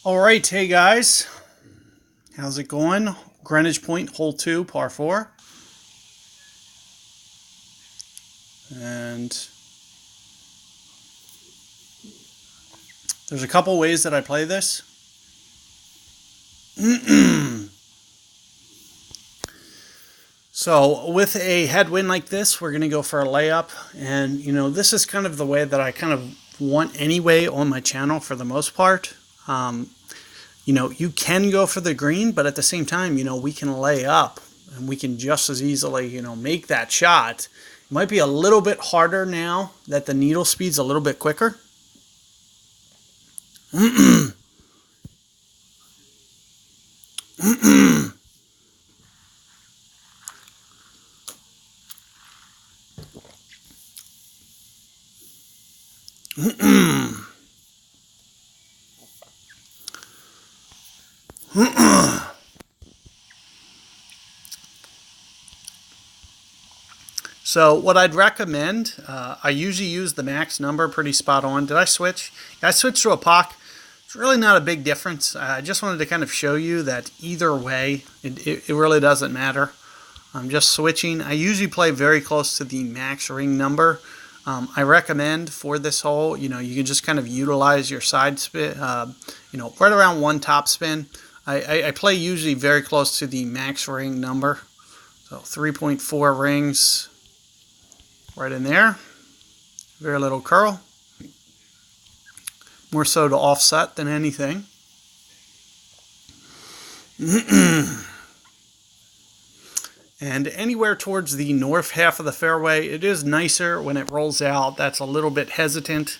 All right, hey guys, how's it going? Greenwich Point, hole 2, par 4. And there's a couple ways that I play this. So with a headwind like this, we're going to go for a layup. And, this is kind of the way that I kind of want anyway on my channel for the most part. You can go for the green, but at the same time, we can lay up and we can just as easily, make that shot. It might be a little bit harder now that the needle speed's a little bit quicker. So what I'd recommend, I usually use the max number pretty spot on. Did I switch? Yeah, I switched to a POC. It's really not a big difference. I just wanted to kind of show you that either way, it really doesn't matter. I'm just switching. I usually play very close to the max ring number. I recommend for this hole, you can just kind of utilize your side spin, right around one top spin. I play usually very close to the max ring number. So 3.4 rings right in there. Very little curl. More so to offset than anything. And anywhere towards the north half of the fairway, it is nicer when it rolls out. That's a little bit hesitant.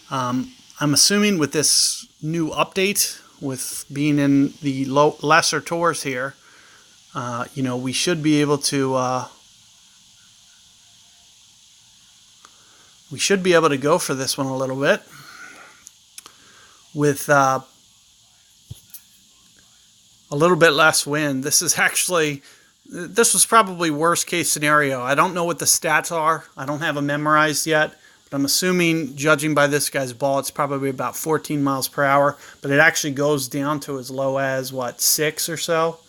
I'm assuming with this new update, with being in the lesser tours here, we should be able to go for this one a little bit with a little bit less wind. This was probably worst case scenario. I don't know what the stats are. I don't have them memorized yet, but I'm assuming, judging by this guy's ball, it's probably about 14 miles per hour, but it actually goes down to as low as, 6 or so.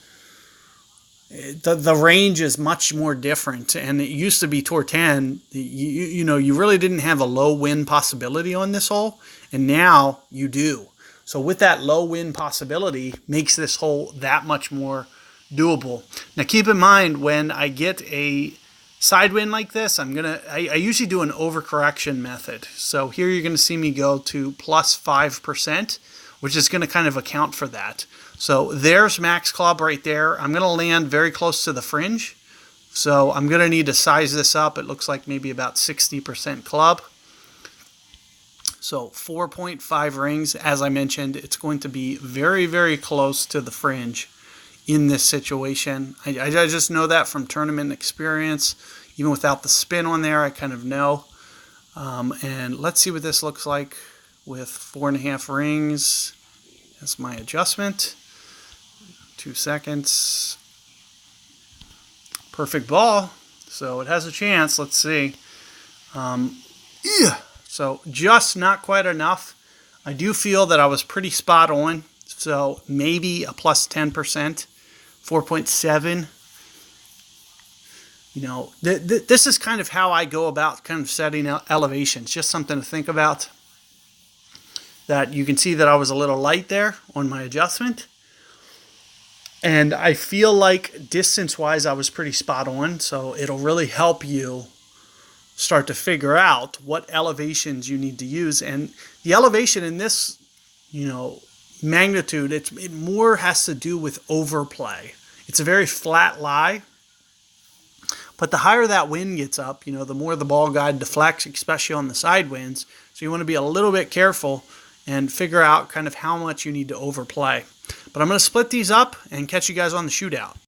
The range is much more different, and it used to be tour 10. You really didn't have a low wind possibility on this hole, and now you do. So with that low wind possibility, makes this hole that much more doable. Now keep in mind, when I get a side wind like this, I usually do an overcorrection method. So here you're going to see me go to plus 5%, which is going to kind of account for that. So there's max club right there. I'm going to land very close to the fringe. So I'm going to need to size this up. It looks like maybe about 60% club. So 4.5 rings, as I mentioned, it's going to be very, very close to the fringe in this situation. I just know that from tournament experience. Even without the spin on there, I kind of know. And let's see what this looks like with 4.5 rings. That's my adjustment. 2 seconds. Perfect ball. So it has a chance. Let's see. So just not quite enough. I do feel that I was pretty spot on. So maybe a plus 10%, 4.7. This is kind of how I go about kind of setting elevations. Just something to think about. That you can see that I was a little light there on my adjustment. And I feel like distance-wise I was pretty spot on. So it'll really help you start to figure out what elevations you need to use. And the elevation in this, magnitude, it more has to do with overplay. It's a very flat lie. But the higher that wind gets up, the more the ball guide deflects, especially on the side winds. So you want to be a little bit careful and figure out kind of how much you need to overplay. But I'm going to split these up and catch you guys on the shootout.